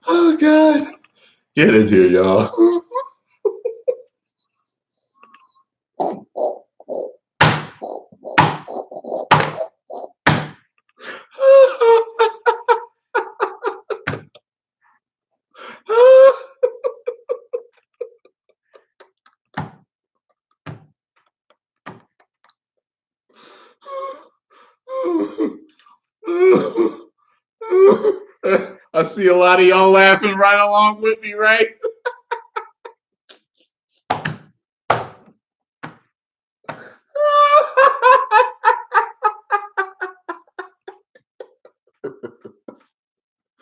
Oh God. Get it here, y'all. I see a lot of y'all laughing right along with me, right?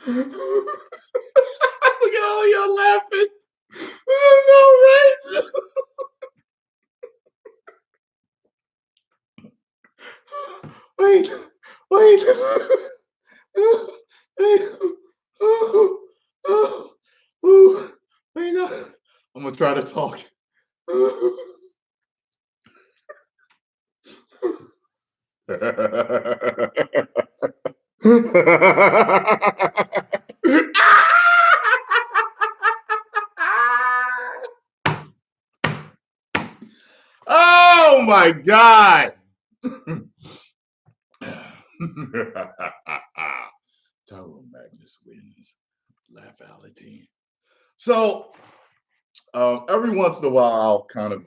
Look at all y'all laughing. I know, right? Wait, wait. Wait, no. I'm gonna try to talk. Oh my God. Tyrone Magnus wins. Laughality. So every once in a while, I'll kind of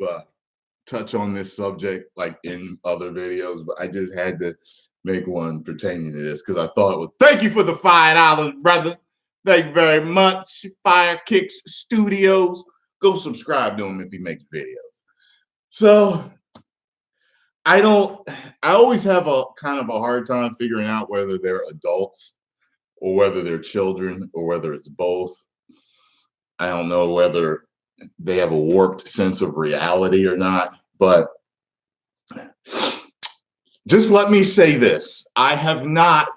touch on this subject like in other videos, but I just had to make one pertaining to this because I thought it was. Thank you for the $5, brother. Thank you very much. Fire Kicks Studios. Go subscribe to him if he makes videos. So I always have a kind of a hard time figuring out whether they're adults or whether they're children or whether it's both. I don't know whether they have a warped sense of reality or not, but just let me say this. I have not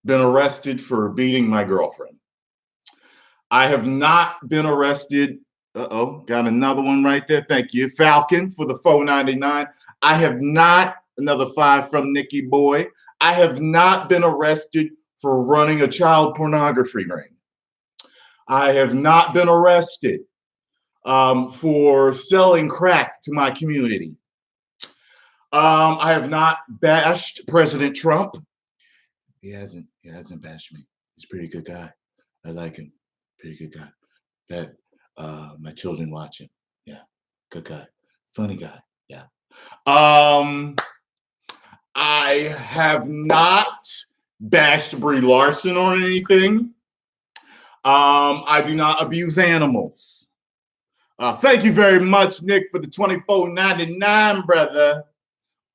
been arrested for beating my girlfriend. I have not been arrested. Uh-oh, got another one right there. Thank you, Falcon, for the $4.99. I have not, another 5 from Nikki Boy. I have not been arrested for running a child pornography ring. I have not been arrested for selling crack to my community. I have not bashed President Trump. He hasn't bashed me. He's a pretty good guy. I like him. Pretty good guy. That my children watch him. Yeah, good guy. Funny guy. Yeah. I have not bashed Brie Larson or anything. I do not abuse animals. Thank you very much, Nick, for the $24.99, brother.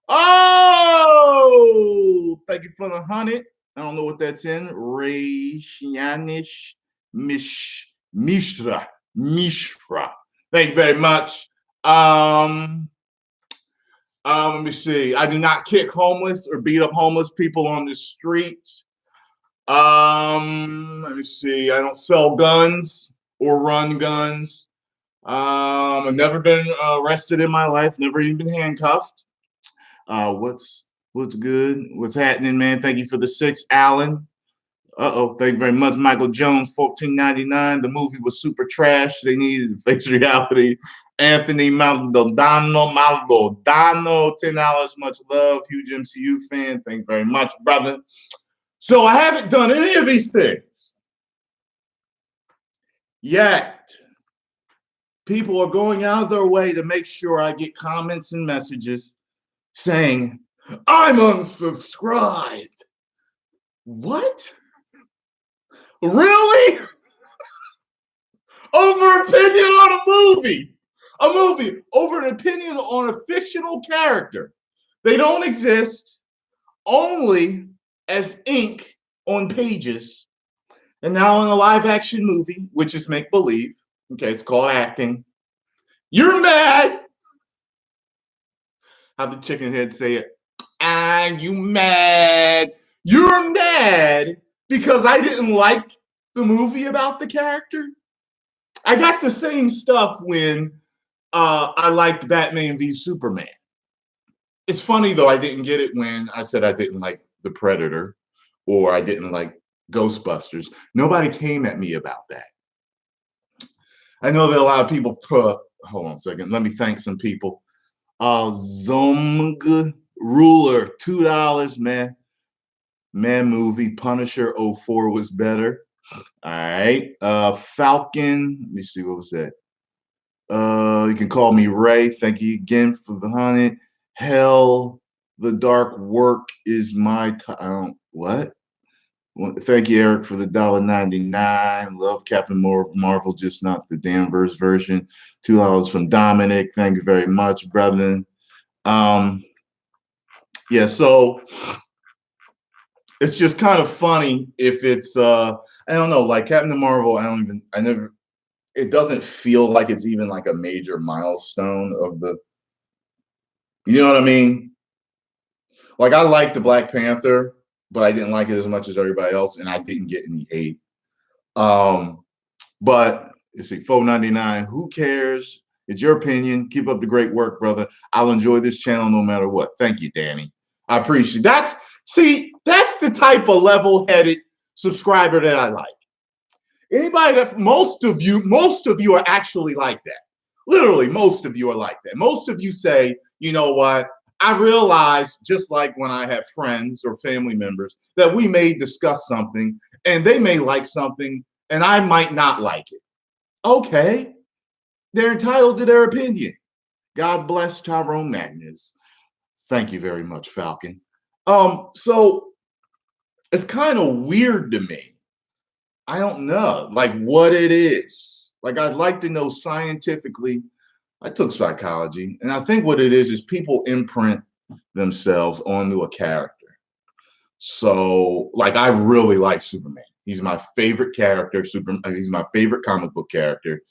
Oh, thank you for the 100. I don't know what that's in. Rashanish Mishra. Thank you very much. Let me see. I do not kick homeless or beat up homeless people on the street. Let me see. I don't sell guns or run guns. I've never been arrested in my life. Never even been handcuffed. What's good? What's happening, man? Thank you for the 6, Alan. Thank you very much, Michael Jones. $14.99. The movie was super trash. They needed to face reality. Anthony Maldonado, $10. Much love. Huge MCU fan. Thank you very much, brother. So I haven't done any of these things yet. People are going out of their way to make sure I get comments and messages saying, I'm unsubscribed. What? Really? Over opinion on a movie. A movie over an opinion on a fictional character. They don't exist, only as ink on pages. And now in a live action movie, which is make believe, okay, it's called acting. You're mad. How the chicken head say it? You mad. You're mad because I didn't like the movie about the character. I got the same stuff when I liked Batman v Superman. It's funny though, I didn't get it when I said I didn't like The Predator or I didn't like Ghostbusters. Nobody came at me about that. I know that a lot of people put, hold on a second, let me thank some people. Zomg Ruler, $2, man. Man movie, Punisher '04 was better. All right. Falcon, let me see, what was that? You can call me Ray. Thank you again for the 100. Hell, the dark work is my time. What? Well, thank you, Eric, for the $1.99. Love Captain Marvel, just not the Danvers version. $2 from Dominic. Thank you very much, brother. Yeah, so it's just kind of funny if it's I don't know, like Captain Marvel, it doesn't feel like it's even like a major milestone of the, you know what I mean? Like I like the Black Panther, but I didn't like it as much as everybody else, and I didn't get any hate. But let's see, $4.99. Who cares? It's your opinion. Keep up the great work, brother. I'll enjoy this channel no matter what. Thank you, Danny. I appreciate that's the type of level-headed subscriber that I like. Anybody that most of you are actually like that. Literally, most of you are like that. Most of you say, you know what? I realize, just like when I have friends or family members, that we may discuss something and they may like something and I might not like it. Okay. They're entitled to their opinion. God bless Tyrone Magnus. Thank you very much, Falcon. So it's kind of weird to me. I don't know, like what it is. Like I'd like to know scientifically. I took psychology, and I think what it is people imprint themselves onto a character. So, like, I really like Superman. He's my favorite character. He's my favorite comic book character,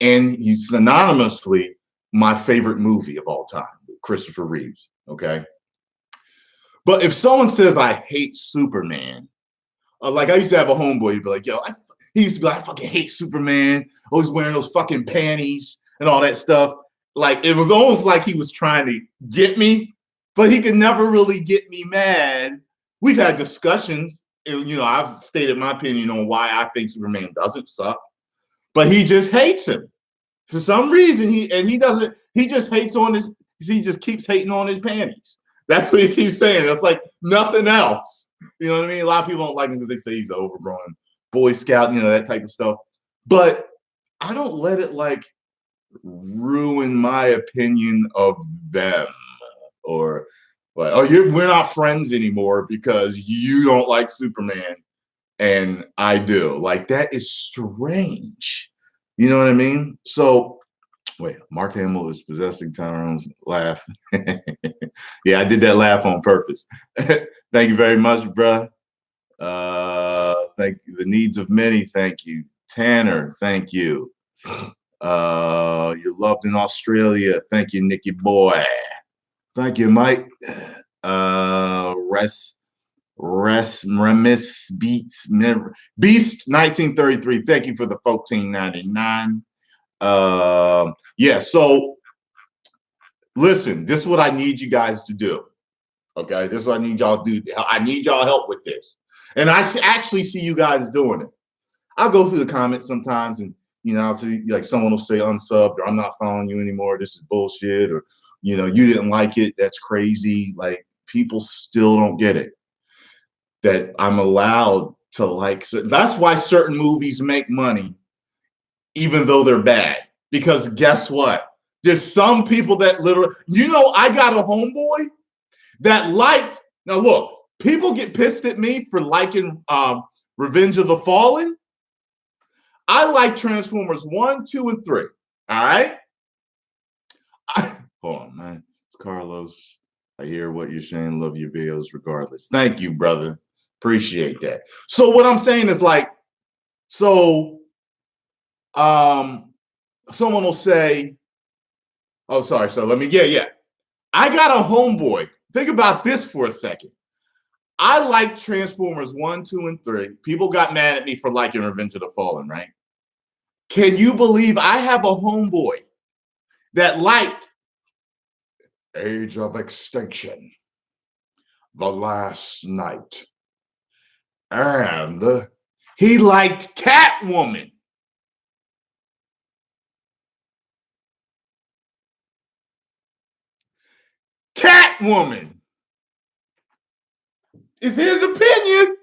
and he's synonymously my favorite movie of all time, Christopher Reeves. Okay, but if someone says I hate Superman, like I used to have a homeboy, he'd be like, "Yo," he used to be like, "I fucking hate Superman. Always wearing those fucking panties and all that stuff." Like it was almost like he was trying to get me, but he could never really get me mad. We've had discussions, and I've stated my opinion on why I think Superman doesn't suck, but he just hates him for some reason. He just hates on his. He just keeps hating on his panties. That's what he keeps saying. That's like nothing else. You know what I mean? A lot of people don't like him because they say he's an overgrown Boy Scout, that type of stuff. But I don't let it like ruin my opinion of them, or like, oh, we're not friends anymore because you don't like Superman and I do. Like that is strange. You know what I mean? So wait, Mark Hamill is possessing Tyrone's laugh. Yeah, I did that laugh on purpose. Thank you very much, bruh. Thank you. The needs of many. Thank you, Tanner. Thank you. You're loved in Australia. Thank you, Nicky boy. Thank you, Mike. Remis Beats Beast 1933. Thank you for the $14.99. Yeah, so listen, this is what I need you guys to do. Okay, this is what I need y'all to do. I need y'all help with this. And I actually see you guys doing it. I'll go through the comments sometimes and I'll see like someone will say unsubbed or I'm not following you anymore. This is bullshit. Or, you didn't like it. That's crazy. Like people still don't get it. That I'm allowed to like. So that's why certain movies make money, even though they're bad. Because guess what? There's some people that literally, I got a homeboy that liked, now look, people get pissed at me for liking Revenge of the Fallen. I like Transformers 1, 2, and 3. All right? Hold on, man. It's Carlos. I hear what you're saying. Love your videos regardless. Thank you, brother. Appreciate that. So what I'm saying is like, someone will say, oh, sorry. So let me, yeah. I got a homeboy. Think about this for a second. I like Transformers 1, 2, and 3. People got mad at me for liking Revenge of the Fallen, right? Can you believe I have a homeboy that liked Age of Extinction, The Last Night, and he liked Catwoman. Catwoman is his opinion.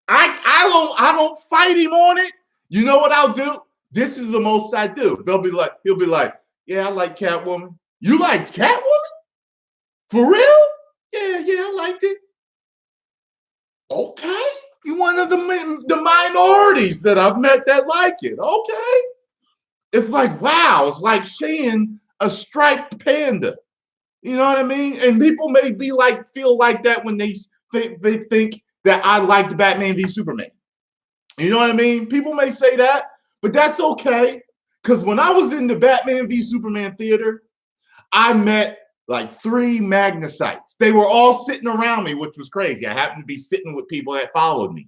I don't fight him on it. You know what I'll do? This is the most I do. He'll be like, yeah, I like Catwoman. You like Catwoman? For real? Yeah, I liked it. Okay. You're one of the minorities that I've met that like it. Okay. It's like, wow, it's like seeing a striped panda. You know what I mean? And people may be like, feel like that when they think that I liked Batman v Superman. You know what I mean? People may say that, but that's okay. Because when I was in the Batman v Superman theater, I met like 3 Magnacites. They were all sitting around me, which was crazy. I happened to be sitting with people that followed me.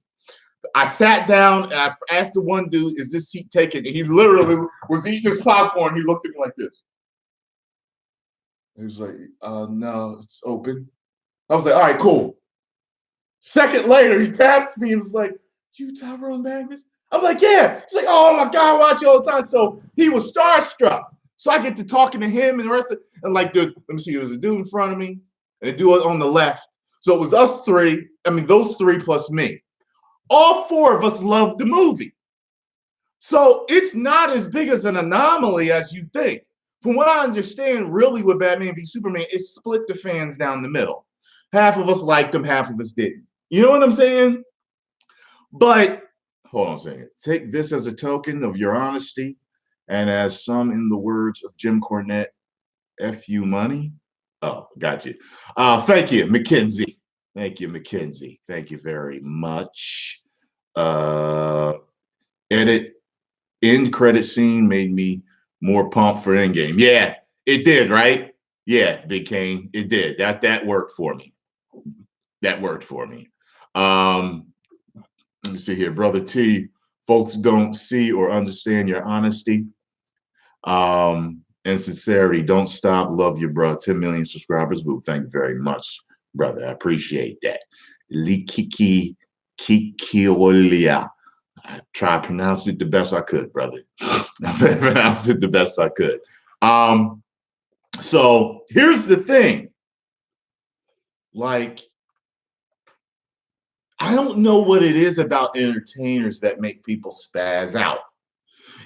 I sat down and I asked the one dude, is this seat taken? And he literally was eating his popcorn. He looked at me like this. He was like, no, it's open. I was like, all right, cool. Second later, he taps me and was like, you Tyrone Magnus? I'm like, yeah. He's like, oh my God, I watch you all the time. So he was starstruck. So I get to talking to him and the rest of it. And like, dude, let me see, there was a dude in front of me and a dude on the left. So it was us 3. I mean, those 3 plus me. All 4 of us loved the movie. So it's not as big as an anomaly as you think. From what I understand, really with Batman v Superman, it split the fans down the middle. Half of us liked them, half of us didn't. You know what I'm saying? But hold on a second. Take this as a token of your honesty, and as some, in the words of Jim Cornette, F you money. Oh, got you. Thank you, Mackenzie. Thank you, Mackenzie. Thank you very much. Edit end credit scene made me more pumped for Endgame. Yeah, it did, right? Yeah, Big Kane, it did. That worked for me. That worked for me. Let me see here, Brother T. Folks don't see or understand your honesty and sincerity. Don't stop. Love you, bro. 10 million subscribers. Boo. Thank you very much, brother. I appreciate that. Likiki Kikiolia. I tried to pronounce it the best I could, brother. I pronounced it the best I could. So here's the thing. Like, I don't know what it is about entertainers that make people spaz out.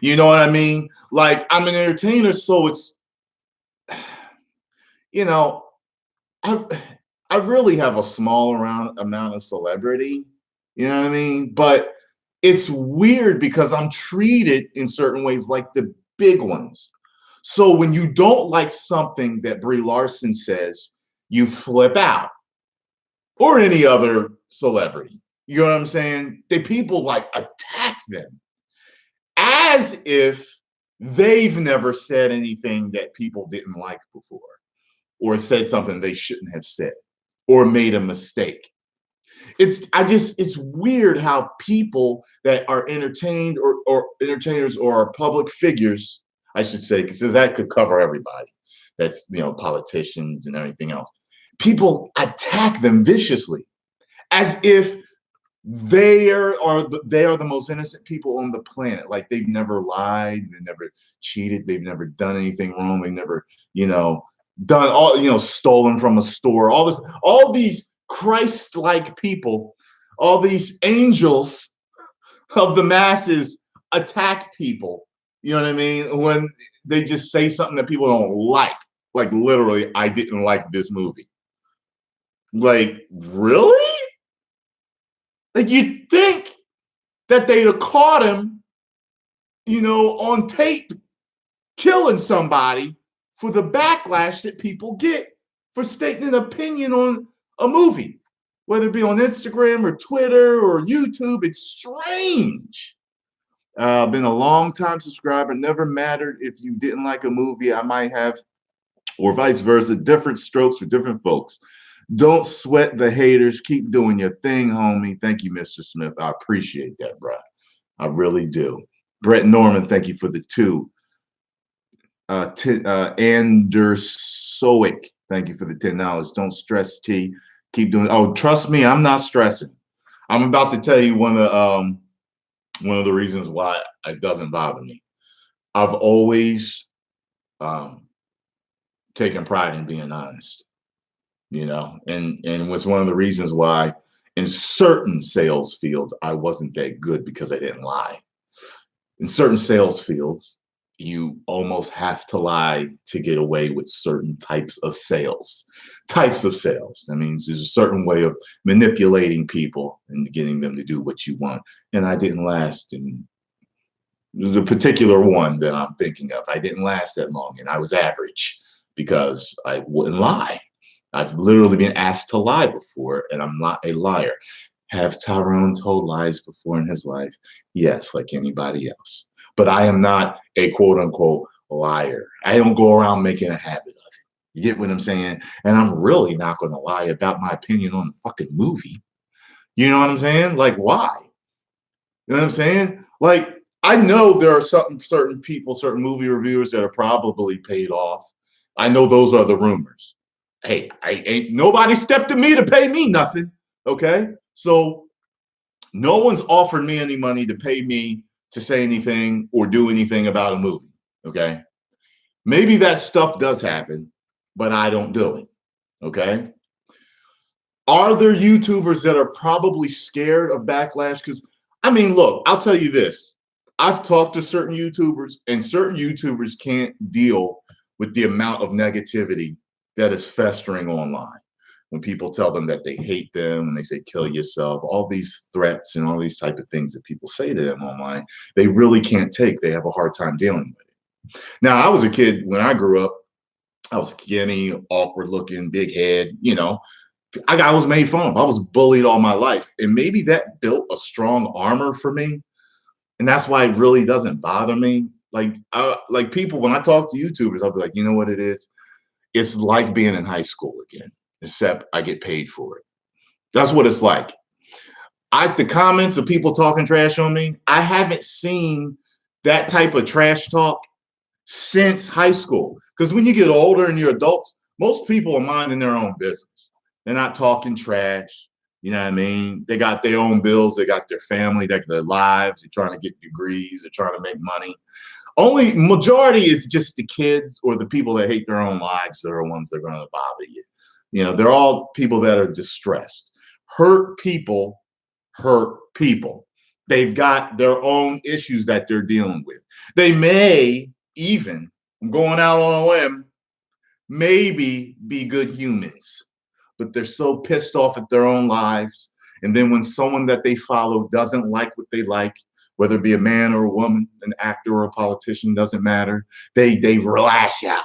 You know what I mean? Like, I'm an entertainer, so it's, you know, I really have a small amount of celebrity. You know what I mean? But it's weird because I'm treated in certain ways like the big ones. So when you don't like something that Brie Larson says, you flip out, or any other celebrity. You know what I'm saying? People like attack them as if they've never said anything that people didn't like before, or said something they shouldn't have said, or made a mistake. It's weird how people that are entertained or entertainers or are public figures, I should say, because that could cover everybody. That's, politicians and everything else. People attack them viciously as if they are the most innocent people on the planet. Like they've never lied, they've never cheated, they've never done anything wrong, they've never, done all, stolen from a store, all these Christ-like people, all these angels of the masses attack people. You know what I mean? When they just say something that people don't like literally, I didn't like this movie. Like, really? Like, you'd think that they'd have caught him, on tape killing somebody for the backlash that people get for stating an opinion on a movie, whether it be on Instagram or Twitter or YouTube. It's strange. Been a long time subscriber. Never mattered if you didn't like a movie I might have, or vice versa. Different strokes for different folks. Don't sweat the haters. Keep doing your thing, homie. Thank you, Mr. Smith. I appreciate that, bro. I really do. Brett Norman, thank you for the 2. Andersoic, thank you for the $10. Don't stress, T. Keep doing. Oh, trust me, I'm not stressing. I'm about to tell you one of the reasons why it doesn't bother me. I've always taken pride in being honest, and was one of the reasons why in certain sales fields I wasn't that good, because I didn't lie. In certain sales fields, you almost have to lie to get away with certain types of sales. That means there's a certain way of manipulating people and getting them to do what you want. And I didn't last. And there's a particular one that I'm thinking of. I didn't last that long, and I was average because I wouldn't lie. I've literally been asked to lie before, and I'm not a liar. Have Tyrone told lies before in his life? Yes, like anybody else. But I am not a quote unquote liar. I don't go around making a habit of it. You get what I'm saying? And I'm really not going to lie about my opinion on the fucking movie. You know what I'm saying? Like, why? You know what I'm saying? Like, I know there are certain people, certain movie reviewers that are probably paid off. I know those are the rumors. Hey, I ain't nobody stepped to me to pay me nothing. Okay. So no one's offered me any money to pay me to say anything or do anything about a movie. Okay. Maybe that stuff does happen, but I don't do it. Okay. Are there YouTubers that are probably scared of backlash? Because, I mean, look, I'll tell you this. I've talked to certain YouTubers, and certain YouTubers can't deal with the amount of negativity that is festering online. When people tell them that they hate them and they say kill yourself, all these threats and all these type of things that people say to them online, they really can't take. They have a hard time dealing with it. Now, I was a kid when I grew up. I was skinny, awkward looking, big head, I was made fun of. I was bullied all my life. And maybe that built a strong armor for me. And that's why it really doesn't bother me. Like people, when I talk to YouTubers, I'll be like, you know what it is? It's like being in high school again, except I get paid for it. That's what it's like. The comments of people talking trash on me, I haven't seen that type of trash talk since high school. Because when you get older and you're adults, most people are minding their own business. They're not talking trash. You know what I mean? They got their own bills. They got their family. They got their lives. They're trying to get degrees. They're trying to make money. Only majority is just the kids or the people that hate their own lives that are the ones that are going to bother you. They're all people that are distressed. Hurt people hurt people. They've got their own issues that they're dealing with. They may even, I'm going out on a limb, maybe be good humans, but they're so pissed off at their own lives. And then when someone that they follow doesn't like what they like, whether it be a man or a woman, an actor or a politician, doesn't matter, they lash out.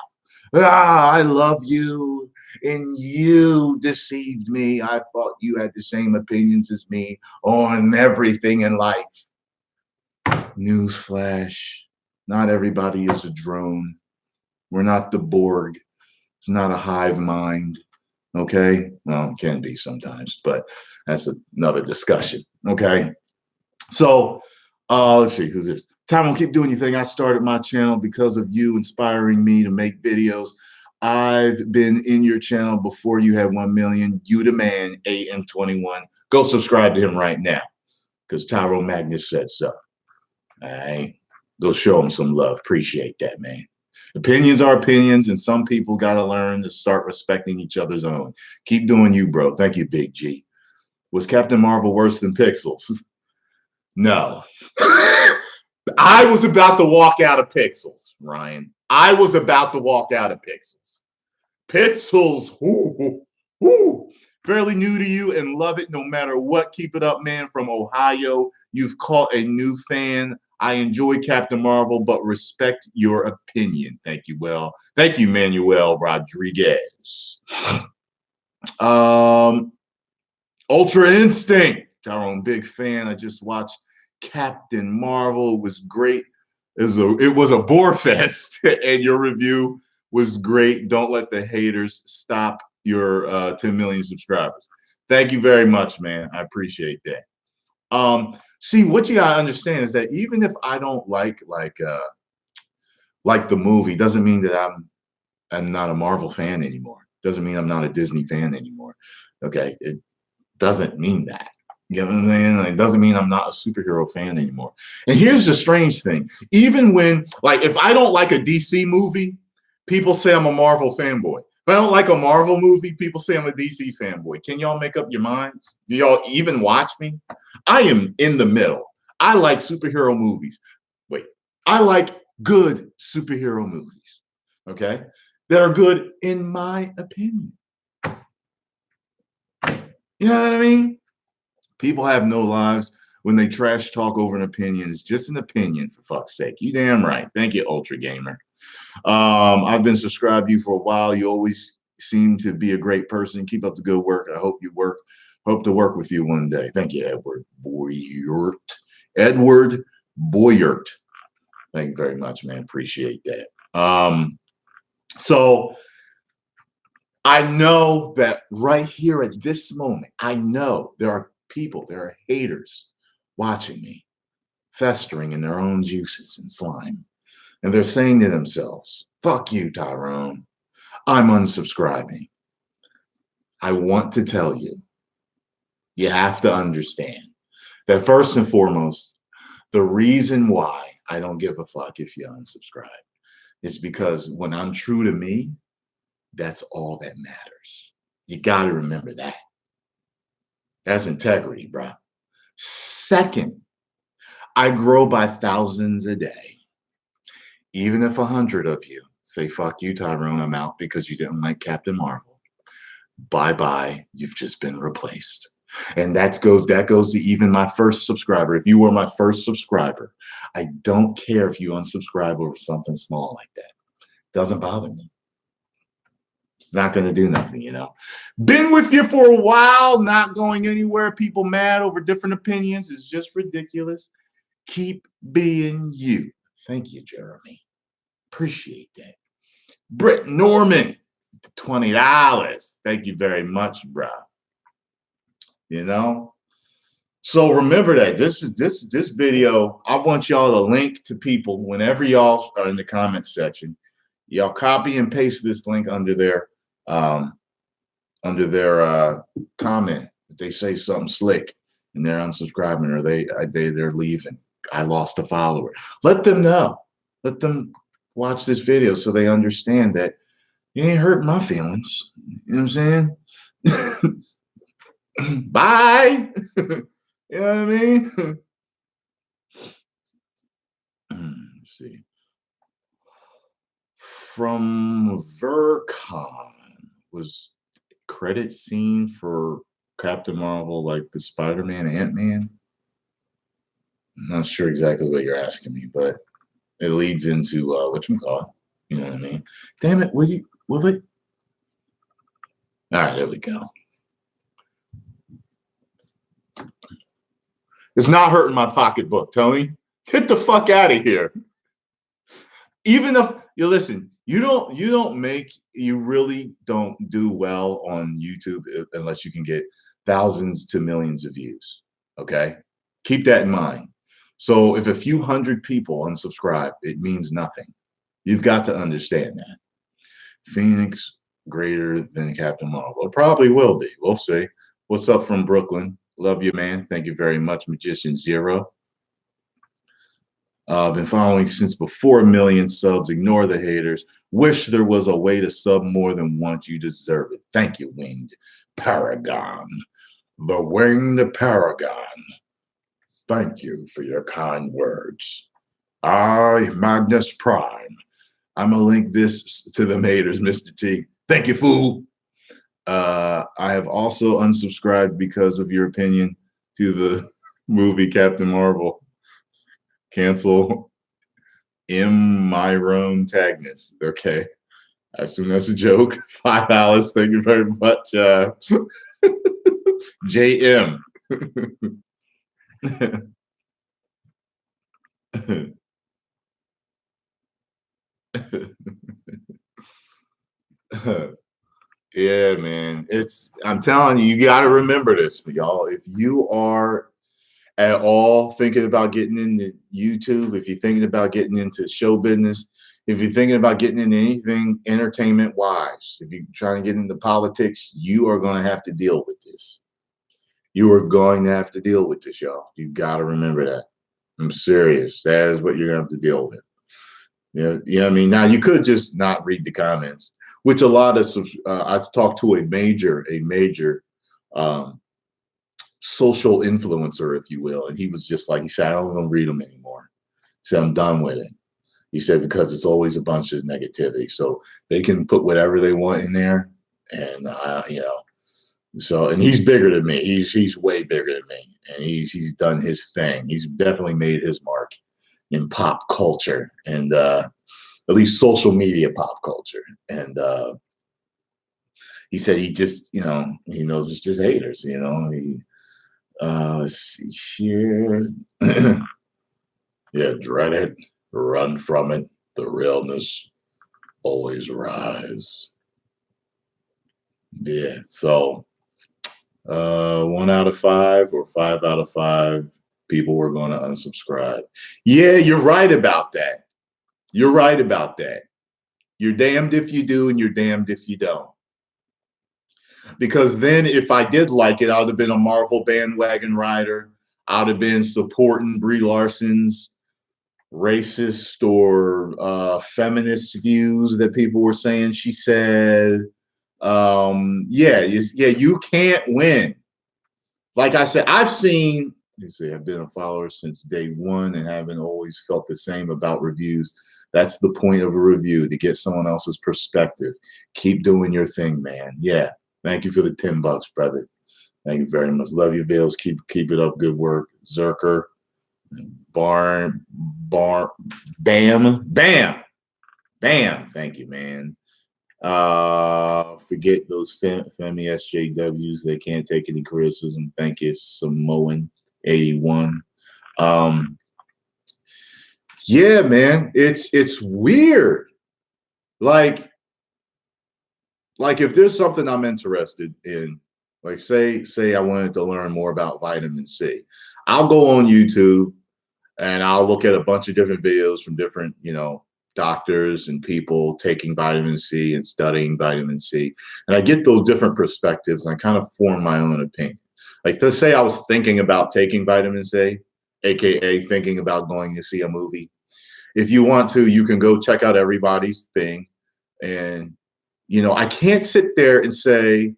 I love you, and you deceived me. I thought you had the same opinions as me on everything in life. Newsflash, not everybody is a drone. We're not the Borg. It's not a hive mind. Okay. Well, it can be sometimes, but that's another discussion. Okay. So let's see, who's this? Tyrone, keep doing your thing. I started my channel because of you inspiring me to make videos. I've been in your channel before you had 1 million. You the man, AM21. Go subscribe to him right now because Tyrone Magnus said so. All right. Go show him some love. Appreciate that, man. Opinions are opinions, and some people got to learn to start respecting each other's own. Keep doing you, bro. Thank you, Big G. Was Captain Marvel worse than Pixels? No. I was about to walk out of Pixels, Ryan. I was about to walk out of Pixels. Pixels, fairly new to you and love it no matter what. Keep it up, man. From Ohio, you've caught a new fan. I enjoy Captain Marvel, but respect your opinion. Thank you, Thank you, Manuel Rodriguez. Ultra Instinct. Tyrone, big fan. I just watched Captain Marvel. It was great. It was a bore fest, and your review was great. Don't let the haters stop your 10 million subscribers. Thank you very much, man. I appreciate that. See, what you gotta understand is that even if I don't like the movie, doesn't mean that I'm not a Marvel fan anymore. Doesn't mean I'm not a Disney fan anymore. Okay, it doesn't mean that. You know what I'm saying? Like, it doesn't mean I'm not a superhero fan anymore. And here's the strange thing: even when, like, if I don't like a DC movie, people say I'm a Marvel fanboy. If I don't like a Marvel movie, people say I'm a DC fanboy. Can y'all make up your minds? Do y'all even watch me? I am in the middle. I like superhero movies. Wait, I like good superhero movies, okay, that are good in my opinion. You know what I mean? People have no lives when they trash talk over an opinion. It's just an opinion, for fuck's sake. You damn right. Thank you, Ultra Gamer. I've been subscribed to you for a while. You always seem to be a great person. Keep up the good work. I hope to work with you one day. Thank you, Edward Boyert. Edward Boyert. Thank you very much, man. Appreciate that. So I know that right here at this moment, I know there are people, there are haters watching me, festering in their own juices and slime. And they're saying to themselves, fuck you, Tyrone. I'm unsubscribing. I want to tell you, you have to understand that first and foremost, the reason why I don't give a fuck if you unsubscribe is because when I'm true to me, that's all that matters. You got to remember that. That's integrity, bro. Second, I grow by thousands a day. Even if 100 of you say, fuck you, Tyrone, I'm out because you didn't like Captain Marvel, bye-bye, you've just been replaced. And that goes to even my first subscriber. If you were my first subscriber, I don't care if you unsubscribe over something small like that. Doesn't bother me. It's not going to do nothing, you know. Been with you for a while, not going anywhere. People mad over different opinions. It's just ridiculous. Keep being you. Thank you, Jeremy. Appreciate that. Britt Norman, $20. Thank you very much, bro. You know? So remember that this video, I want y'all to link to people whenever y'all are in the comment section. Y'all copy and paste this link under their comment. If they say something slick and they're unsubscribing or they're leaving, I lost a follower. Let them know. Let them watch this video so they understand that you ain't hurting my feelings. You know what I'm saying? Bye. You know what I mean? Let's see. From Vercon was credit scene for Captain Marvel like the Spider-Man Ant-Man. I'm not sure exactly what you're asking me, but it leads into whatchamacallit. You know what I mean? Damn it, will it? All right, there we go. It's not hurting my pocketbook, Tony. Get the fuck out of here. Even if you listen, you really don't do well on YouTube unless you can get thousands to millions of views. Okay? Keep that in mind. So if a few hundred people unsubscribe, it means nothing. You've got to understand that. Phoenix greater than Captain Marvel. It probably will be. We'll see. What's up from Brooklyn? Love you, man. Thank you very much, Magician Zero. Been following since before 1 million subs. Ignore the haters. Wish there was a way to sub more than once. You deserve it. Thank you, Winged Paragon. The Winged Paragon. Thank you for your kind words. I, Magnus Prime. I'm going to link this to the haters, Mr. T. Thank you, fool. I have also unsubscribed because of your opinion to the movie Captain Marvel. Cancel Myron Tagnus. Okay. I assume that's a joke. $5. Thank you very much. JM. Yeah, man. I'm telling you, you got to remember this, y'all. If you are at all thinking about getting into YouTube, if you're thinking about getting into show business, if you're thinking about getting into anything entertainment wise, if you're trying to get into politics, you are going to have to deal with this. You are going to have to deal with this, y'all. You got to remember that. I'm serious. That is what you're going to have to deal with. You know what I mean? Now, you could just not read the comments, which a lot of, I talked to a major um, social influencer, if you will. And he was just like, he said, I don't want to read them anymore. He said, I'm done with it. He said, because it's always a bunch of negativity. So they can put whatever they want in there. And, so, and he's bigger than me. He's way bigger than me. And he's done his thing. He's definitely made his mark in pop culture and at least social media pop culture. And he said he just, he knows it's just haters, let's see here. Yeah, dread it, run from it. The realness always rise. Yeah, so 1 out of 5 or 5 out of 5 people were going to unsubscribe. Yeah, you're right about that. You're right about that. You're damned if you do and you're damned if you don't. Because then if I did like it, I would have been a Marvel bandwagon rider. I would have been supporting Brie Larson's racist or feminist views that people were saying she said. You can't win. Like I said, I've been a follower since day one and haven't always felt the same about reviews. That's the point of a review, to get someone else's perspective. Keep doing your thing, man. Yeah. Thank you for the $10, brother. Thank you very much. Love you, Vales. Keep it up. Good work. Zerker. Bam. Thank you, man. Forget those Femi SJWs. They can't take any criticism. Thank you, Samoan 81. Yeah, man, it's weird. Like if there's something I'm interested in, like say I wanted to learn more about vitamin C, I'll go on YouTube and I'll look at a bunch of different videos from different, doctors and people taking vitamin C and studying vitamin C. And I get those different perspectives and I kind of form my own opinion. Like, let's say I was thinking about taking vitamin C, AKA thinking about going to see a movie. If you want to, you can go check out everybody's thing. And, I can't sit there and say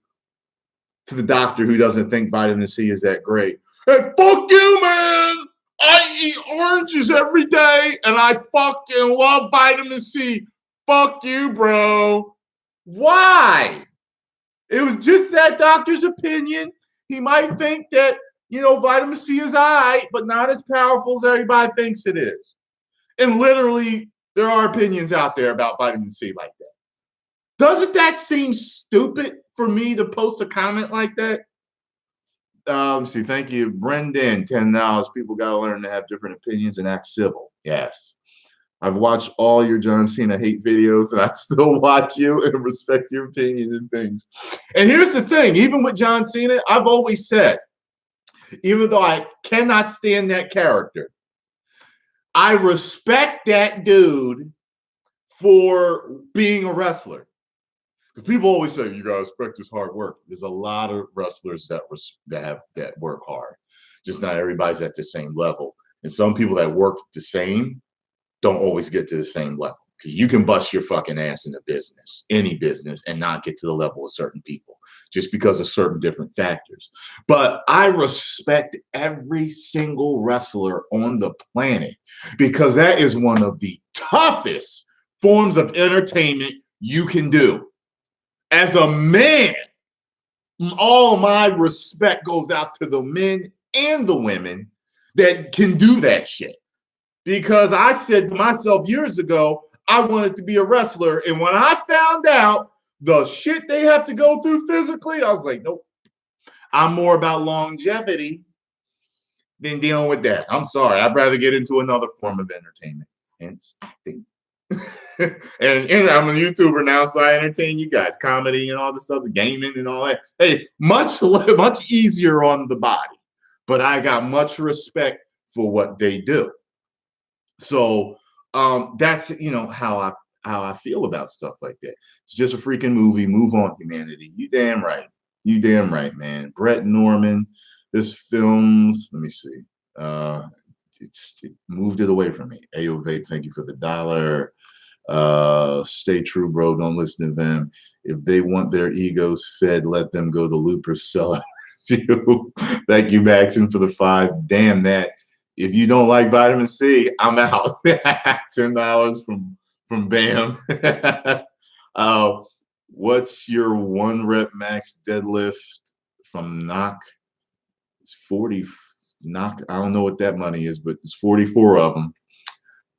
to the doctor who doesn't think vitamin C is that great, hey, fuck you, man. I eat oranges every day and I fucking love vitamin C. Fuck you, bro. Why? It was just that doctor's opinion. He might think that, vitamin C is all right, but not as powerful as everybody thinks it is. And literally, there are opinions out there about vitamin C like that. Doesn't that seem stupid for me to post a comment like that? Let's see. Thank you, Brendan. $10. People got to learn to have different opinions and act civil. Yes. I've watched all your John Cena hate videos and I still watch you and respect your opinion and things. And here's the thing, even with John Cena, I've always said, even though I cannot stand that character, I respect that dude for being a wrestler. People always say you gotta respect his hard work. There's a lot of wrestlers that work hard. Just not everybody's at the same level. And some people that work the same don't always get to the same level. Because you can bust your fucking ass in a business, any business, and not get to the level of certain people just because of certain different factors. But I respect every single wrestler on the planet because that is one of the toughest forms of entertainment you can do. As a man, all my respect goes out to the men and the women that can do that shit. Because I said to myself years ago, I wanted to be a wrestler. And when I found out the shit they have to go through physically, I was like, nope. I'm more about longevity than dealing with that. I'm sorry. I'd rather get into another form of entertainment. Hence acting. and I'm a YouTuber now, so I entertain you guys, comedy and all this stuff, gaming and all that. Hey, much easier on the body, but I got much respect for what they do. So that's how I feel about stuff like that. It's just a freaking movie. Move on, humanity. You damn right. You damn right, man. Brett Norman. This film's. Let me see. It moved it away from me. Ayo Vape, thank you for the $1. Stay true, bro. Don't listen to them. If they want their egos fed, let them go to Looper sell it. Thank you, Maxon, for the 5. Damn that. If you don't like vitamin C, I'm out. $10 from Bam. What's your 1 rep max deadlift from Knock? It's 40. Knock. I don't know what that money is, but it's 44 of them.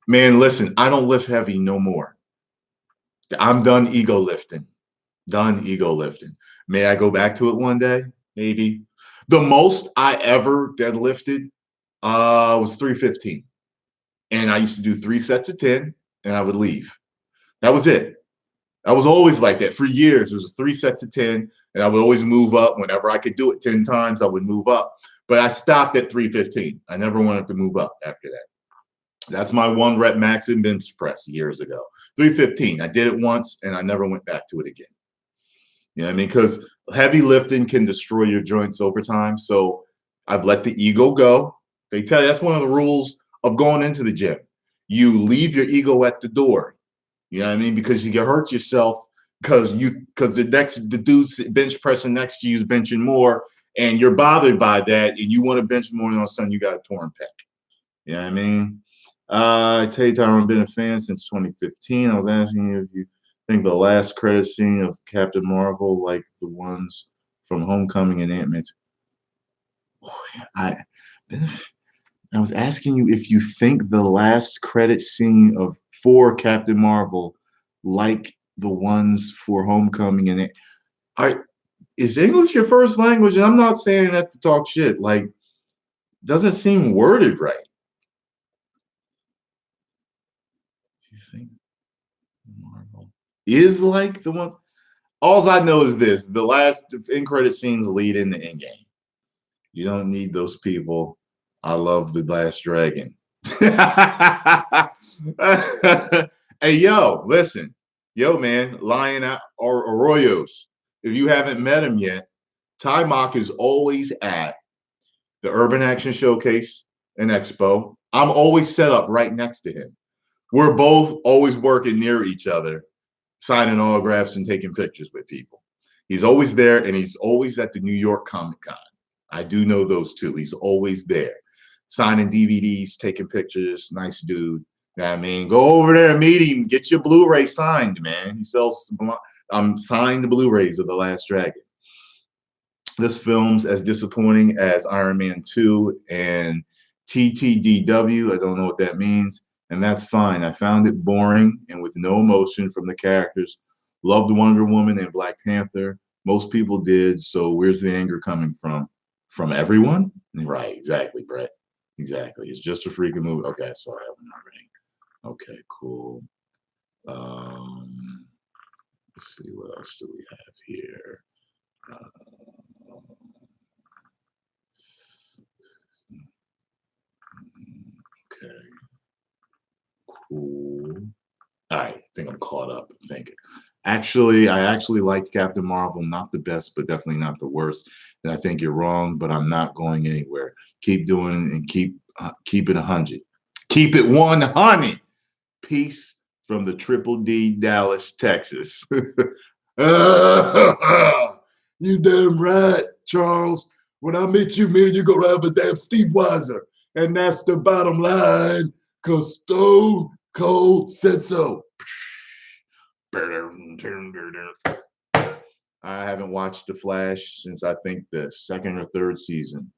Man, listen, I don't lift heavy no more. I'm done ego lifting. Done ego lifting. May I go back to it one day? Maybe. The most I ever deadlifted was 315. And I used to do 3 sets of 10 and I would leave. That was it. I was always like that for years. It was 3 sets of 10 and I would always move up. Whenever I could do it 10 times, I would move up. But I stopped at 315. I never wanted to move up after that. That's my 1 rep max in bench press years ago. 315. I did it once and I never went back to it again. You know what I mean? Because heavy lifting can destroy your joints over time. So I've let the ego go. They tell you that's one of the rules of going into the gym. You leave your ego at the door. You know what I mean? Because you can hurt yourself because the dude bench pressing next to you is benching more and you're bothered by that and you want to bench more and all of a sudden you got a torn pec. You know what I mean? I tell you, Tyron, been a fan since 2015. I was asking you if you think the last credit scene of Captain Marvel, like the ones from Homecoming and Ant-Man. I was asking you if you think the last credit scene for Captain Marvel, like the ones for Homecoming and is English your first language? And I'm not saying that to talk shit. Like, doesn't seem worded right. You think Marvel is like the ones? All I know is this: the last end credit scenes lead into Endgame. You don't need those people. I love The Last Dragon. Hey, yo, listen. Yo, man, Lion Arroyos. If you haven't met him yet, Ty Mock is always at the Urban Action Showcase and Expo. I'm always set up right next to him. We're both always working near each other, signing autographs and taking pictures with people. He's always there, and he's always at the New York Comic Con. I do know those two. He's always there, signing DVDs, taking pictures. Nice dude. You know what I mean? Go over there and meet him. Get your Blu-ray signed, man. He sells signed Blu-rays of The Last Dragon. This film's as disappointing as Iron Man 2 and TTDW. I don't know what that means, and that's fine. I found it boring and with no emotion from the characters. Loved Wonder Woman and Black Panther. Most people did, so where's the anger coming from? From everyone? Right, exactly, Brett. Exactly. It's just a freaking movie. Okay, I saw that one already. Okay, cool. Let's see, what else do we have here? Okay. Cool. All right, I think I'm caught up thinking. Actually, I actually liked Captain Marvel, not the best, but definitely not the worst. And I think you're wrong, but I'm not going anywhere. Keep doing it and keep it 100. Keep it 100. Peace from the Triple D, Dallas, Texas. You damn right, Charles. When I meet you, me and you gonna have a damn Steve Weiser. And that's the bottom line, because Stone Cold said so. I haven't watched The Flash since I think the 2nd or 3rd season.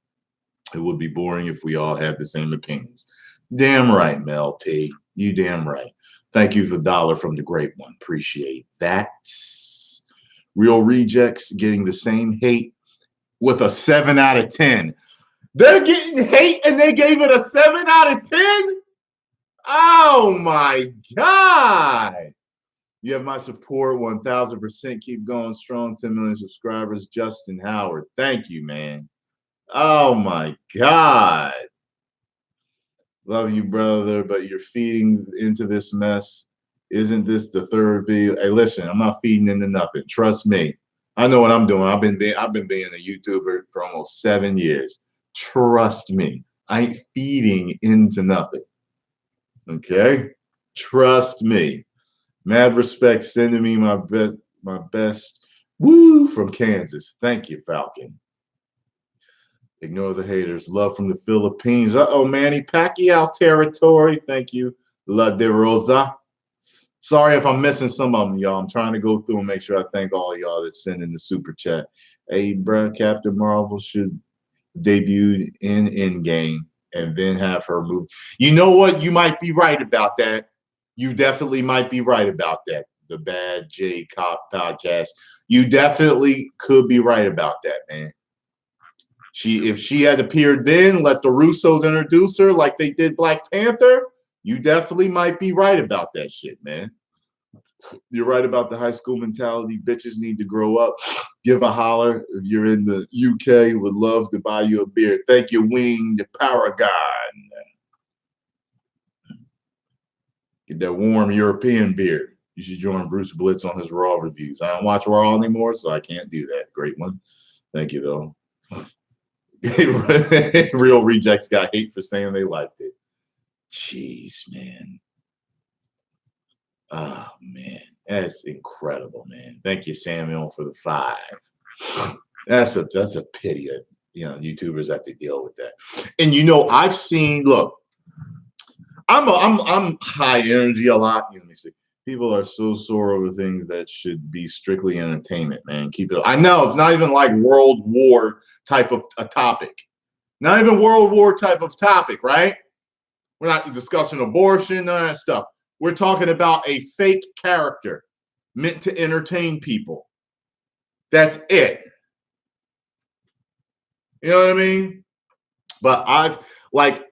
It would be boring if we all had the same opinions. Damn right, Mel T. You damn right. Thank you for the $1 from the Great One. Appreciate that. Real Rejects getting the same hate with a 7 out of 10. They're getting hate and they gave it a 7 out of 10? Oh my God. You have my support 1000%. Keep going strong. 10 million subscribers. Justin Howard. Thank you, man. Oh my God. Love you, brother, but you're feeding into this mess. Isn't this the third video? Hey, listen, I'm not feeding into nothing. Trust me. I know what I'm doing. I've been being a YouTuber for almost 7 years. Trust me. I ain't feeding into nothing. Okay? Trust me. Mad respect, sending me my best. Woo from Kansas. Thank you, Falcon. Ignore the haters. Love from the Philippines. Uh-oh, Manny Pacquiao territory. Thank you, La De Rosa. Sorry if I'm missing some of them, y'all. I'm trying to go through and make sure I thank all y'all that send in the super chat. Hey, bruh, Captain Marvel should debut in Endgame and then have her move. You know what? You might be right about that. You definitely might be right about that. The Bad J Cop podcast. You definitely could be right about that, man. If she had appeared then, let the Russos introduce her like they did Black Panther, you definitely might be right about that shit, man. You're right about the high school mentality. Bitches need to grow up. Give a holler. If you're in the UK, would love to buy you a beer. Thank you, Winged Paragon. Get that warm European beer. You should join Bruce Blitz on his Raw reviews. I don't watch Raw anymore, so I can't do that. Great one. Thank you, though. Real rejects got hate for saying they liked it. Jeez, man. Oh, man. That's incredible, man. Thank you, Samuel, for the 5. That's a pity that YouTubers have to deal with that. And I've seen. Look, I'm high energy a lot. Let me see. People are so sore over things that should be strictly entertainment, man. Keep it. I know it's not even like World War type of a topic. Not even World War type of topic, right? We're not discussing abortion, none of that stuff. We're talking about a fake character meant to entertain people. That's it. You know what I mean? But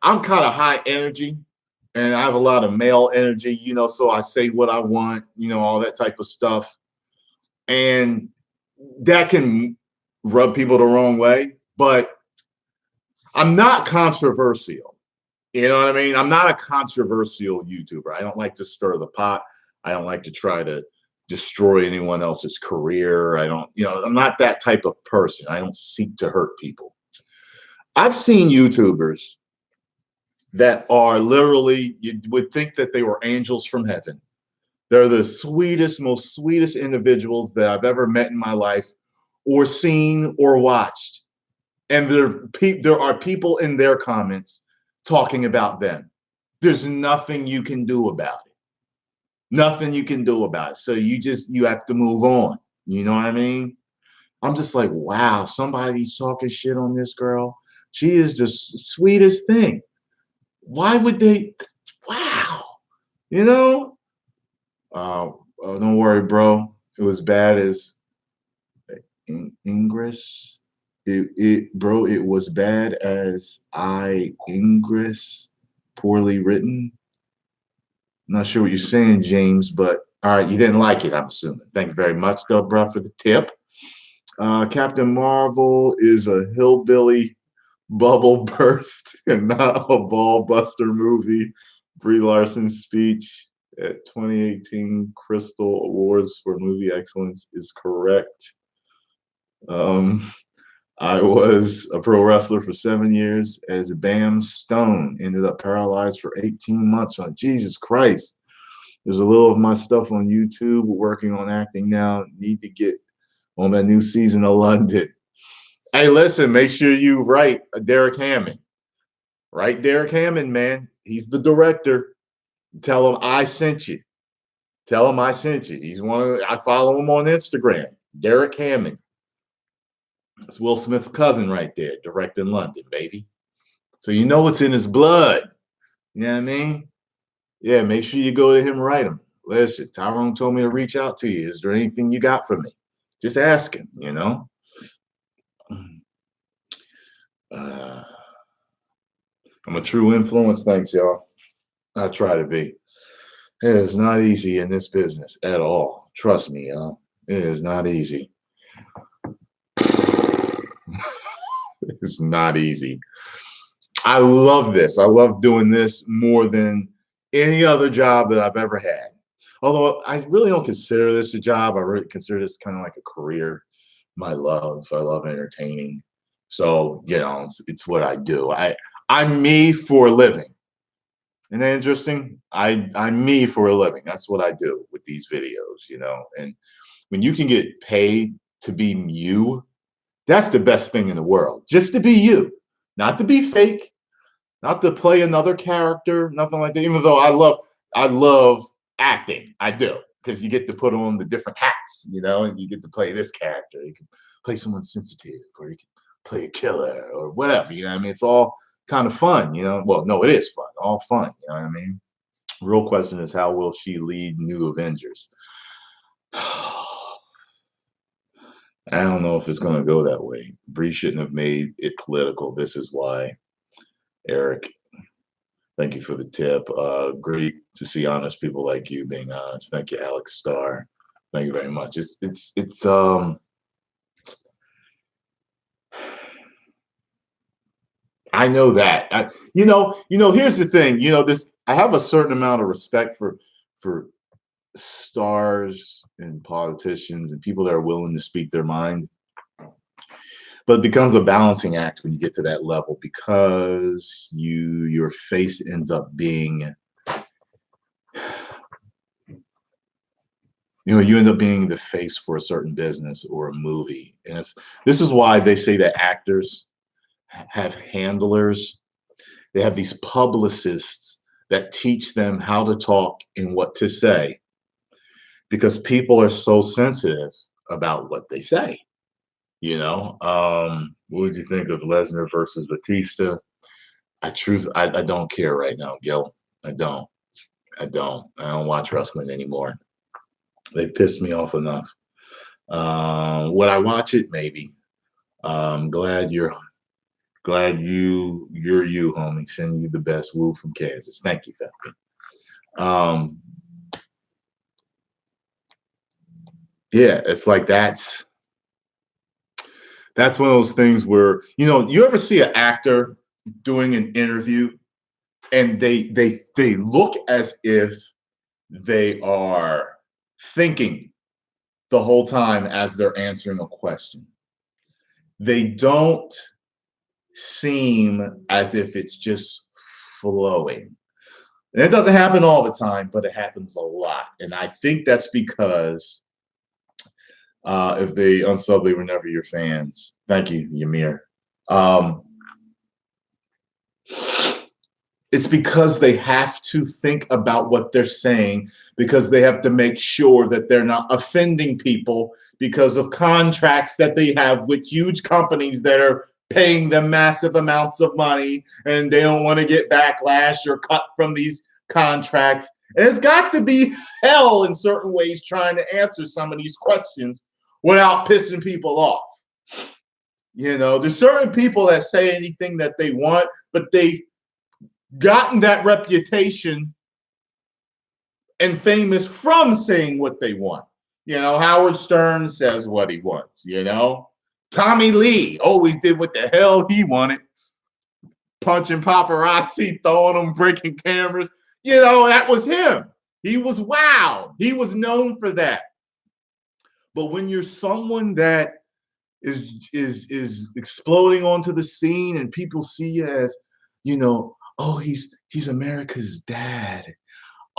I'm kind of high energy and I have a lot of male energy, so I say what I want, all that type of stuff. And that can rub people the wrong way, but I'm not controversial. You know what I mean? I'm not a controversial YouTuber. I don't like to stir the pot. I don't like to try to destroy anyone else's career. I'm not that type of person. I don't seek to hurt people. I've seen YouTubers that are literally, you would think that they were angels from heaven. They're the sweetest, most sweetest individuals that I've ever met in my life or seen or watched. And there are people in their comments talking about them. There's nothing you can do about it. Nothing you can do about it. So you have to move on. You know what I mean? I'm just like, wow, somebody's talking shit on this girl. She is the sweetest thing. Why would they? Wow. Don't worry, bro. It was bad as Ingress. It was bad as Ingress. Poorly written. Not sure what you're saying, James, but all right, you didn't like it, I'm assuming. Thank you very much, though, bro, for the tip. Captain Marvel is a hillbilly bubble burst and not a ball buster movie. Brie Larson's speech at 2018 Crystal Awards for movie excellence is correct. I was a pro wrestler for 7 years as Bam Stone. Ended up paralyzed for 18 months. Like, Jesus Christ. There's a little of my stuff on YouTube. Working on acting now. Need to get on that new season of London. Hey, listen, make sure you write Derek Hammond. Write Derek Hammond, man. He's the director. Tell him I sent you. Tell him I sent you. I follow him on Instagram. Derek Hammond. It's Will Smith's cousin right there, directing London, baby. So you know what's in his blood. You know what I mean? Yeah, make sure you go to him and write him. Listen, Tyrone told me to reach out to you. Is there anything you got for me? Just ask him, I'm a true influence. Thanks, y'all. I try to be. It is not easy in this business at all. Trust me, y'all. It is not easy. It's not easy. I love this. I love doing this more than any other job that I've ever had. Although I really don't consider this a job. I really consider this kind of like a career. My love. I love entertaining. So, it's what I do. I'm me for a living. Isn't that interesting? I'm me for a living. That's what I do with these videos. And when you can get paid to be you, that's the best thing in the world. Just to be you, not to be fake, not to play another character, nothing like that. Even though I love acting, I do, because you get to put on the different hats, and you get to play this character. You can play someone sensitive, or you can play a killer, or whatever. I mean, it's all kind of fun. Well, no, it is fun, all fun. You know what I mean? Real question is, how will she lead New Avengers? I don't know if it's going to go that way. Bree shouldn't have made it political. This is why. Eric, thank you for the tip. Great to see honest people like you being honest. Thank you, Alex Starr. Thank you very much. It's I know that. Here's the thing. This I have a certain amount of respect for stars and politicians and people that are willing to speak their mind. But it becomes a balancing act when you get to that level, because your face ends up being, you end up being the face for a certain business or a movie. And this is why they say that actors have handlers. They have these publicists that teach them how to talk and what to say, because people are so sensitive about what they say. What did you think of Lesnar versus Batista? I don't care right now, Gil. I don't. I don't watch wrestling anymore. They pissed me off enough. Would I watch it? Maybe. Glad you're you, homie. Sending you the best. Woo from Kansas. Thank you, family. Yeah, it's like that's one of those things where, you ever see an actor doing an interview and they look as if they are thinking the whole time as they're answering a question. They don't seem as if it's just flowing. And it doesn't happen all the time, but it happens a lot. And I think that's because if they unsub, they were never your fans. Thank you, Ymir. It's because they have to think about what they're saying, because they have to make sure that they're not offending people because of contracts that they have with huge companies that are paying them massive amounts of money, and they don't want to get backlash or cut from these contracts. And it's got to be hell in certain ways trying to answer some of these questions without pissing people off. There's certain people that say anything that they want, but they've gotten that reputation and famous from saying what they want. Howard Stern says what he wants. Tommy Lee always did what the hell he wanted, punching paparazzi, throwing them, breaking cameras. That was him. He was wild. He was known for that. But when you're someone that is exploding onto the scene and people see you as, oh, he's America's dad.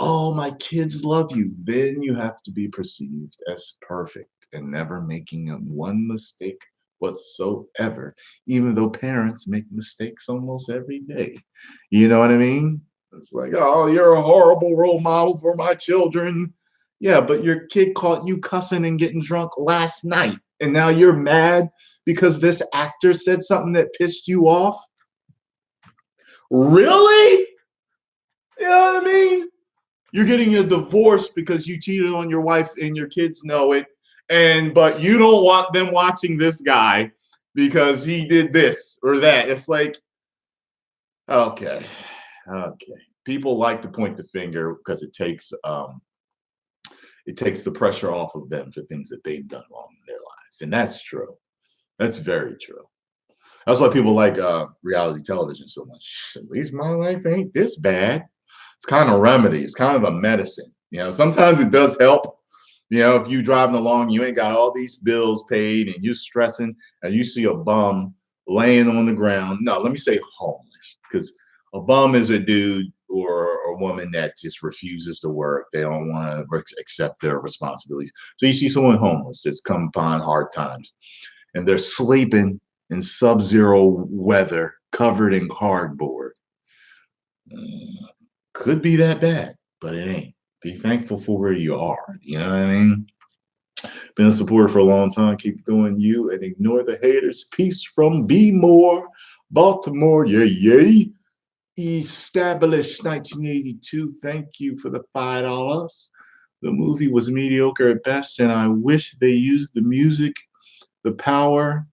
Oh, my kids love you. Then you have to be perceived as perfect and never making one mistake whatsoever, even though parents make mistakes almost every day. You know what I mean? It's like, oh, you're a horrible role model for my children. Yeah, but your kid caught you cussing and getting drunk last night, and now you're mad because this actor said something that pissed you off? Really? You know what I mean? You're getting a divorce because you cheated on your wife and your kids know it, but you don't want them watching this guy because he did this or that. It's like, okay. People like to point the finger because it takes the pressure off of them for things that they've done wrong in their lives. And that's true. That's very true. That's why people like reality television so much. At least my life ain't this bad. It's kind of a remedy. It's kind of a medicine. Sometimes it does help. If you driving along, you ain't got all these bills paid and you stressing and you see a bum laying on the ground. No, let me say homeless, because a bum is a dude or a woman that just refuses to work. They don't want to accept their responsibilities. So you see someone homeless that's come upon hard times and they're sleeping in sub-zero weather covered in cardboard. Could be that bad, but it ain't. Be thankful for where you are. You know what I mean? Been a supporter for a long time. Keep doing you and ignore the haters. Peace from Be More, Baltimore. Yay. Established 1982. Thank you for the $5. The movie was mediocre at best, and I wish they used the music, The Power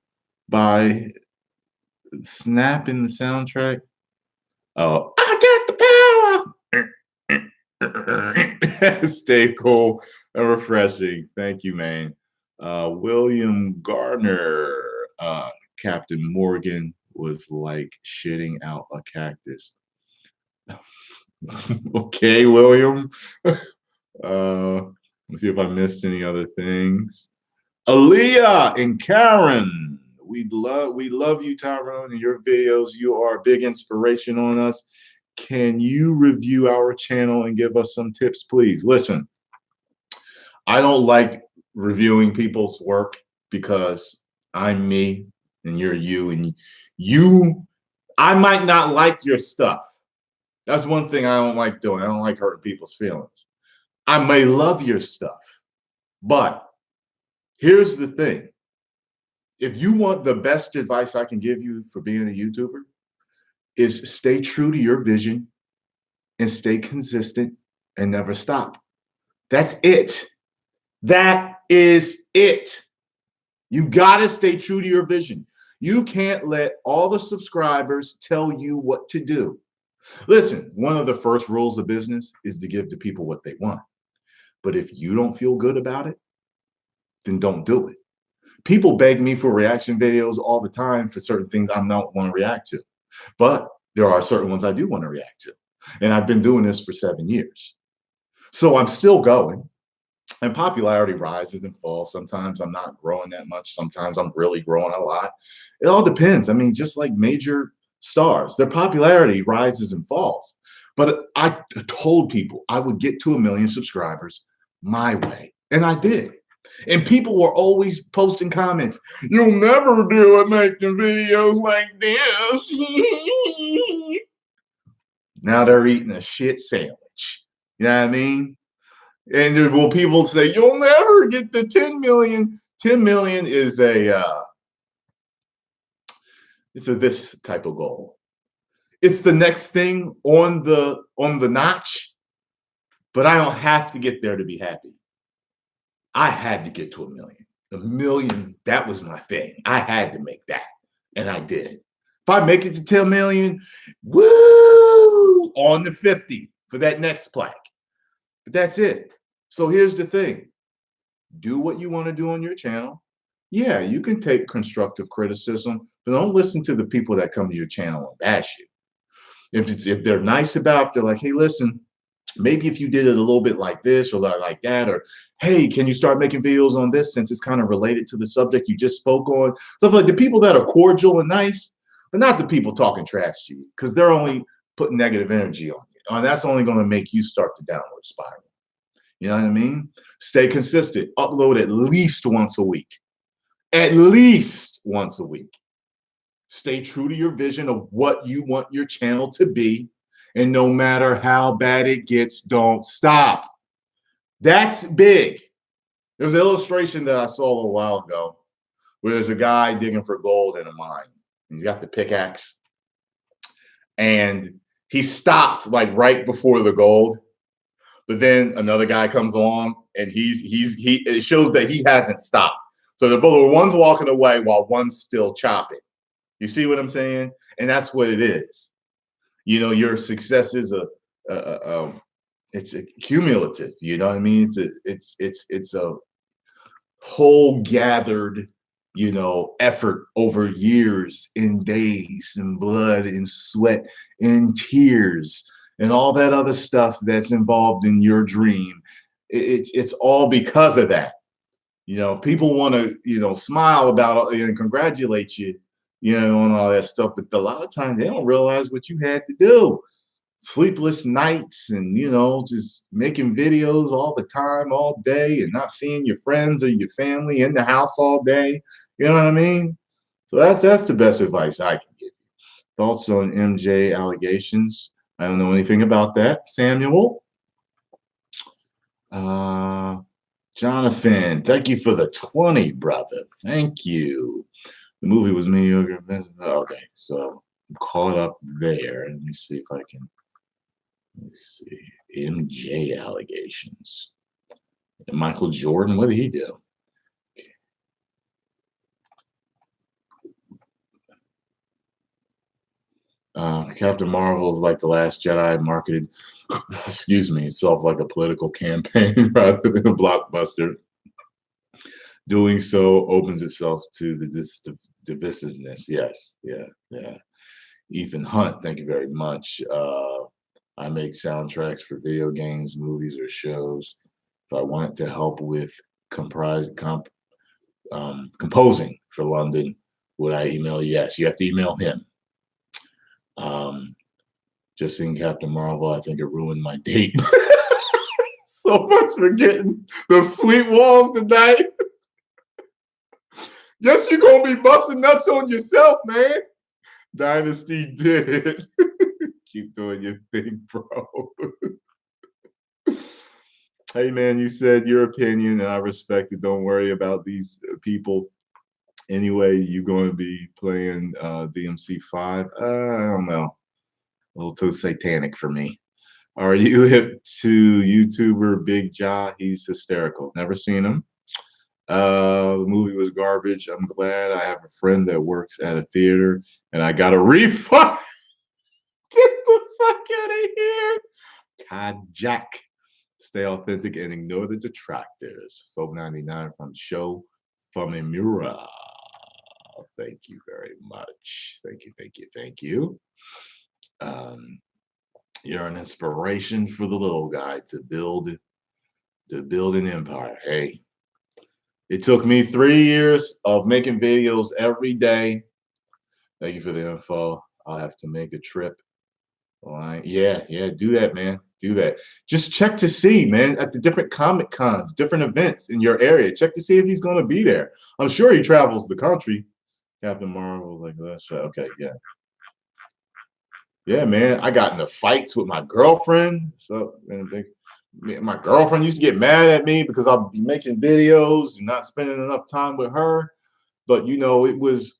by Snap in the soundtrack. Oh, I got the power. Stay cool and refreshing. Thank you, man. William Gardner, Captain Morgan was like shitting out a cactus. Okay, William. Let's see if I missed any other things. Aaliyah and Karen. We love you, Tyrone, and your videos. You are a big inspiration on us. Can you review our channel and give us some tips, please? Listen, I don't like reviewing people's work because I'm me and you're you, and I might not like your stuff. That's one thing I don't like doing. I don't like hurting people's feelings. I may love your stuff, but here's the thing. If you want the best advice I can give you for being a YouTuber, is stay true to your vision and stay consistent and never stop. That's it. That is it. You got to stay true to your vision. You can't let all the subscribers tell you what to do. Listen, one of the first rules of business is to give the people what they want. But if you don't feel good about it, then don't do it. People beg me for reaction videos all the time for certain things I don't want to react to. But there are certain ones I do want to react to. And I've been doing this for 7 years. So I'm still going. And popularity rises and falls. Sometimes I'm not growing that much. Sometimes I'm really growing a lot. It all depends. I mean, just like major stars, their popularity rises and falls. But I told people I would get to 1 million subscribers my way. And I did. And people were always posting comments. You'll never do it making videos like this. Now they're eating a shit sandwich. You know what I mean? And there will people say, you'll never get to 10 million. 10 million is this type of goal. It's the next thing on the notch, but I don't have to get there to be happy. I had to get to 1 million. 1 million, that was my thing. I had to make that, and I did. If I make it to 10 million, woo, on the 50 for that next plaque. But that's it. So here's the thing. Do what you want to do on your channel. Yeah, you can take constructive criticism, but don't listen to the people that come to your channel and bash you. If they're nice about it, they're like, hey, listen, maybe if you did it a little bit like this or like that, or hey, can you start making videos on this since it's kind of related to the subject you just spoke on? Stuff like the people that are cordial and nice, but not the people talking trash to you, because they're only putting negative energy on you. And that's only going to make you start the downward spiral. You know what I mean? Stay consistent. Upload at least once a week. At least once a week. Stay true to your vision of what you want your channel to be. And no matter how bad it gets, don't stop. That's big. There's an illustration that I saw a little while ago where there's a guy digging for gold in a mine. He's got the pickaxe. And he stops like right before the gold. But then another guy comes along and it shows that he hasn't stopped. So the both one's walking away while one's still chopping. You see what I'm saying? And that's what it is. You know, your success is it's a cumulative. You know what I mean? It's a whole gathered, effort over years and days and blood and sweat and tears and all that other stuff that's involved in your dream. It's all because of that. People want to, smile about it and congratulate you, on all that stuff, but a lot of times they don't realize what you had to do. Sleepless nights and, just making videos all the time, all day, and not seeing your friends or your family in the house all day. You know what I mean? So that's the best advice I can give you. Thoughts on MJ allegations? I don't know anything about that. Samuel? Jonathan, thank you for the 20, brother. Thank you. The movie was mediocre. Okay, so I'm caught up there. Let me see if I can. Let's see. MJ allegations. And Michael Jordan, what did he do? Captain Marvel is like the Last Jedi, marketed, excuse me, itself like a political campaign rather than a blockbuster. Doing so opens itself to the divisiveness. Yes, yeah. Ethan Hunt, thank you very much. I make soundtracks for video games, movies, or shows. If I wanted to help with composing for London, would I email? Yes, you have to email him. Just seeing Captain Marvel, I think it ruined my date. So much for getting those sweet walls tonight. Guess you're gonna be busting nuts on yourself, man. Dynasty did it. Keep doing your thing, bro. Hey, man, you said your opinion, and I respect it. Don't worry about these people. Anyway, you going to be playing DMC5? I don't know. A little too satanic for me. Are you hip to YouTuber Big Ja? He's hysterical. Never seen him. The movie was garbage. I'm glad I have a friend that works at a theater and I got a refund. Get the fuck out of here. Kajak. Stay authentic and ignore the detractors. Phobe99 from Show Famimura. Thank you very much. Thank you. You're an inspiration for the little guy to build an empire. Hey, it took me 3 years of making videos every day. Thank you for the info. I'll have to make a trip. All right. Yeah, do that, man. Do that. Just check to see, man, at the different Comic Cons, different events in your area. Check to see if he's going to be there. I'm sure he travels the country. Captain Marvel was like, that's right. Okay, yeah. Yeah, man. I got into fights with my girlfriend. So, my girlfriend used to get mad at me because I'll be making videos and not spending enough time with her. But it was.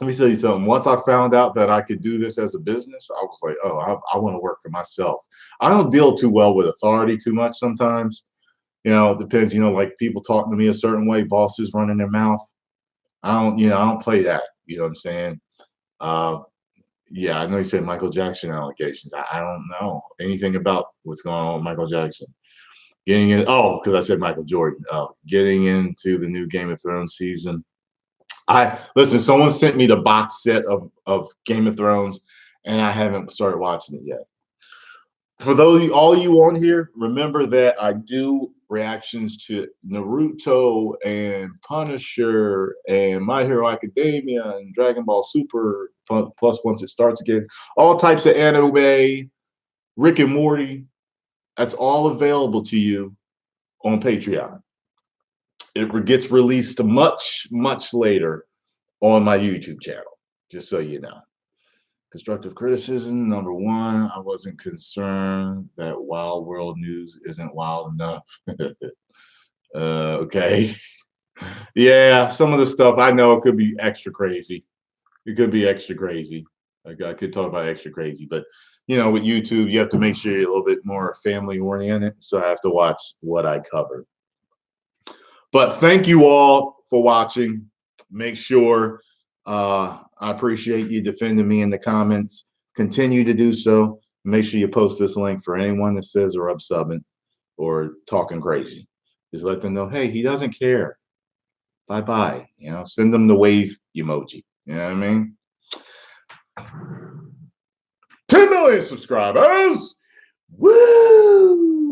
Let me tell you something. Once I found out that I could do this as a business, I was like, oh, I want to work for myself. I don't deal too well with authority too much sometimes. It depends, like people talking to me a certain way, bosses running their mouth. I don't play that. You know what I'm saying? Yeah, I know you said Michael Jackson allegations. I don't know anything about what's going on with Michael Jackson. Because I said Michael Jordan. Getting into the new Game of Thrones season. Listen, someone sent me the box set of Game of Thrones, and I haven't started watching it yet. For all you on here, remember that I do reactions to Naruto and Punisher and My Hero Academia and Dragon Ball Super, plus once it starts again, all types of anime, Rick and Morty. That's all available to you on Patreon. It gets released much, much later on my YouTube channel, just so you know. Constructive criticism, number one, I wasn't concerned that Wild World News isn't wild enough. Okay. Yeah, some of the stuff I know could be extra crazy. It could be extra crazy. I could talk about extra crazy, but with YouTube, you have to make sure you're a little bit more family oriented. So I have to watch what I cover. But thank you all for watching. Make sure I appreciate you defending me in the comments. Continue to do so. Make sure you post this link for anyone that says they're upsubbing or talking crazy. Just let them know, hey, he doesn't care. Bye-bye. You know, send them the wave emoji. You know what I mean? 10 million subscribers. Woo!